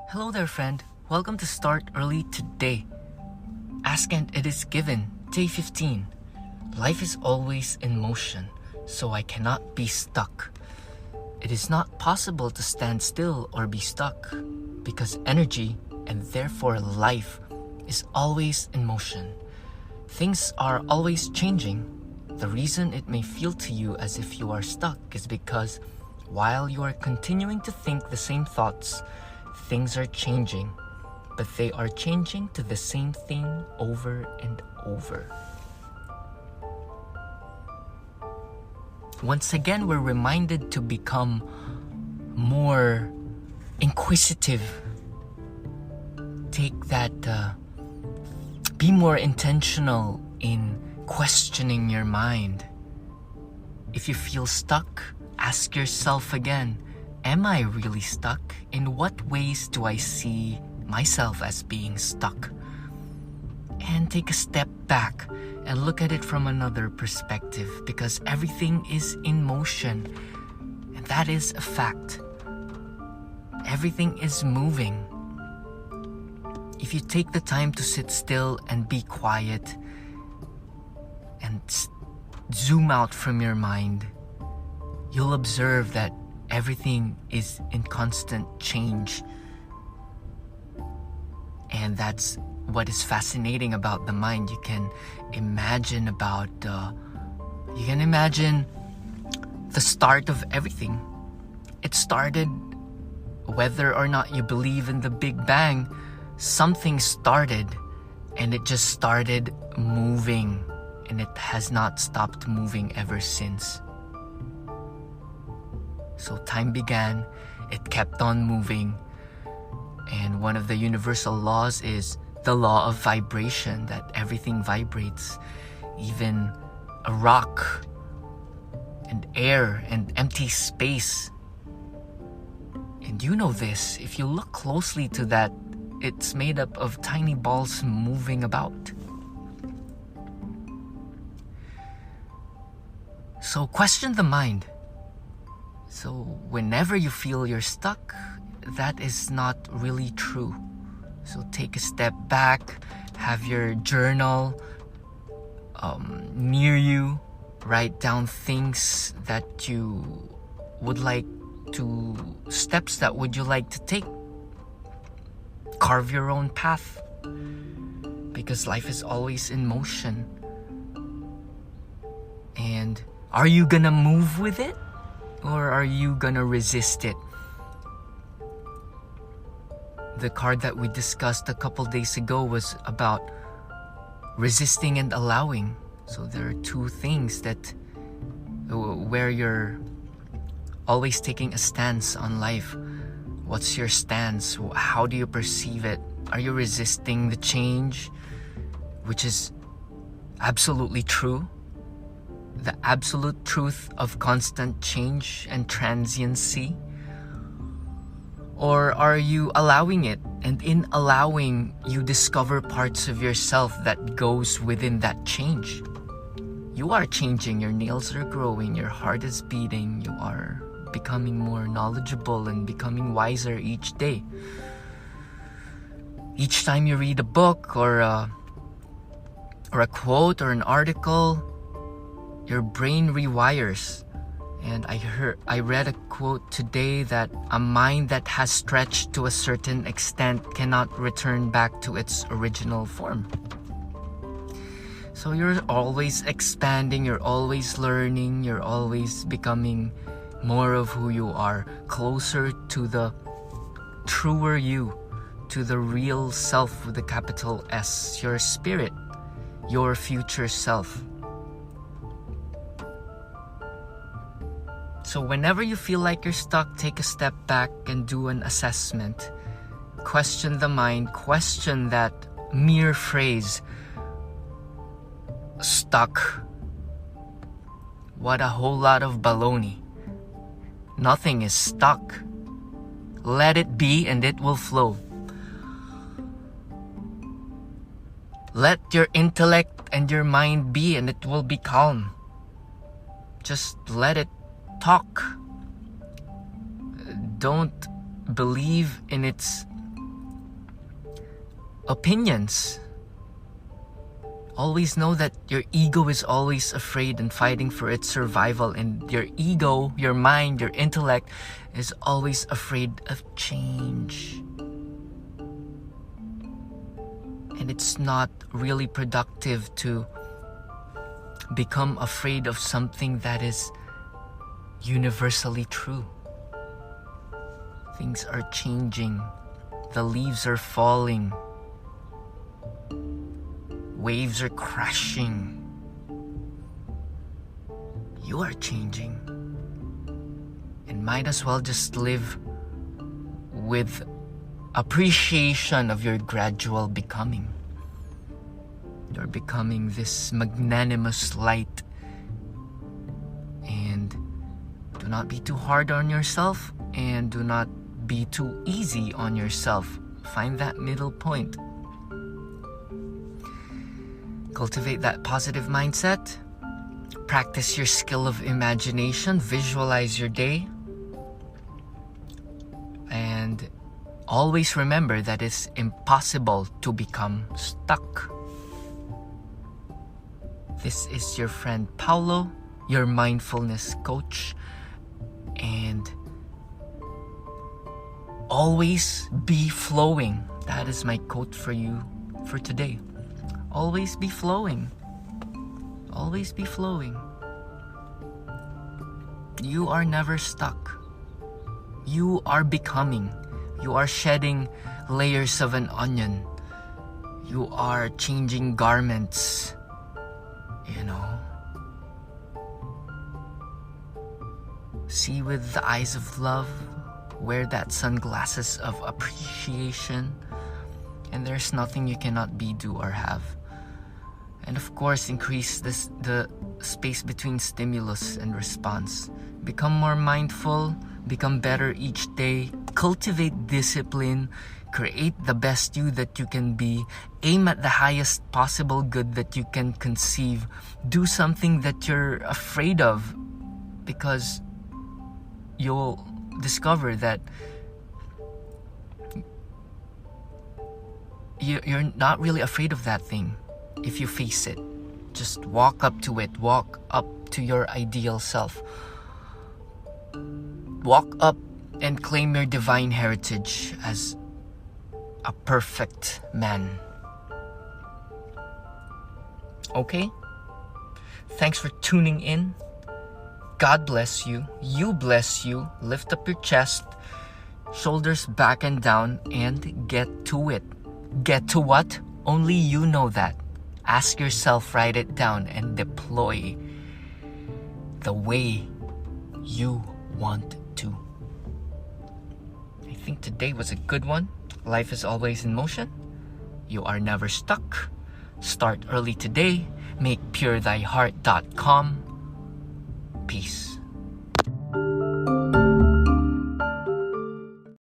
Hello there, friend. Welcome to Start Early Today. Ask and it is given. Day 15. Life is always in motion, so I cannot be stuck. It is not possible to stand still or be stuck, because energy, and therefore life, is always in motion. Things are always changing. The reason it may feel to you as if you are stuck is because while you are continuing to think the same thoughts, things are changing, but they are changing to the same thing over and over. Once again, we're reminded to become more inquisitive. Be more intentional in questioning your mind. If you feel stuck, ask yourself again, am I really stuck? In what ways do I see myself as being stuck? And take a step back and look at it from another perspective, because everything is in motion, and that is a fact. Everything is moving. If you take the time to sit still and be quiet and zoom out from your mind, you'll observe that everything is in constant change. And that's what is fascinating about the mind. You can imagine the start of everything. It started, whether or not you believe in the Big Bang, something started, and it just started moving, and it has not stopped moving ever since. So time began, it kept on moving, and one of the universal laws is the law of vibration, that everything vibrates, even a rock and air and empty space. And you know this, if you look closely to that, it's made up of tiny balls moving about. So question the mind. So whenever you feel you're stuck, that is not really true. So take a step back, have your journal near you, write down things that you would like to, steps that would you like to take. Carve your own path, because life is always in motion. And are you gonna move with it, or are you gonna resist it? The card that we discussed a couple days ago was about resisting and allowing. So there are two things that where you're always taking a stance on life. What's your stance? How do you perceive it? Are you resisting the change, which is absolutely true? The absolute truth of constant change and transiency? Or are you allowing it? And in allowing, you discover parts of yourself that goes within that change. You are changing, your nails are growing, your heart is beating, you are becoming more knowledgeable and becoming wiser each day. Each time you read a book or a quote or an article, your brain rewires. And I read a quote today that a mind that has stretched to a certain extent cannot return back to its original form. So you're always expanding, you're always learning, you're always becoming more of who you are, closer to the truer you, to the real self with a capital S, your spirit, your future self. So whenever you feel like you're stuck, take a step back and do an assessment. Question the mind, question that mere phrase, stuck. What a whole lot of baloney. Nothing is stuck. Let it be and it will flow. Let your intellect and your mind be and it will be calm. Just let it talk. Don't believe in its opinions. Always know that your ego is always afraid and fighting for its survival, and your ego, your mind, your intellect is always afraid of change. And it's not really productive to become afraid of something that is universally true. Things are changing. The leaves are falling. Waves are crashing. You are changing. And might as well just live with appreciation of your gradual becoming. You're becoming this magnanimous light. And do not be too hard on yourself, and do not be too easy on yourself. Find that middle point. Cultivate that positive mindset. Practice your skill of imagination. Visualize your day. And always remember that it's impossible to become stuck. This is your friend Paulo, your mindfulness coach. And always be flowing. That is my quote for you for today. Always be flowing. Always be flowing. You are never stuck. You are becoming. You are shedding layers of an onion. You are changing garments. See with the eyes of love. Wear that sunglasses of appreciation. And there's nothing you cannot be, do, or have. And of course, increase the space between stimulus and response. Become more mindful. Become better each day. Cultivate discipline. Create the best you that you can be. Aim at the highest possible good that you can conceive. Do something that you're afraid of, because you'll discover that you're not really afraid of that thing if you face it. Just walk up to it. Walk up to your ideal self. Walk up and claim your divine heritage as a perfect man. Okay? Thanks for tuning in. God bless you. You bless you. Lift up your chest, shoulders back and down, and get to it. Get to what? Only you know that. Ask yourself, write it down, and deploy the way you want to. I think today was a good one. Life is always in motion. You are never stuck. Start early today. Make purethhyheart.com. Peace.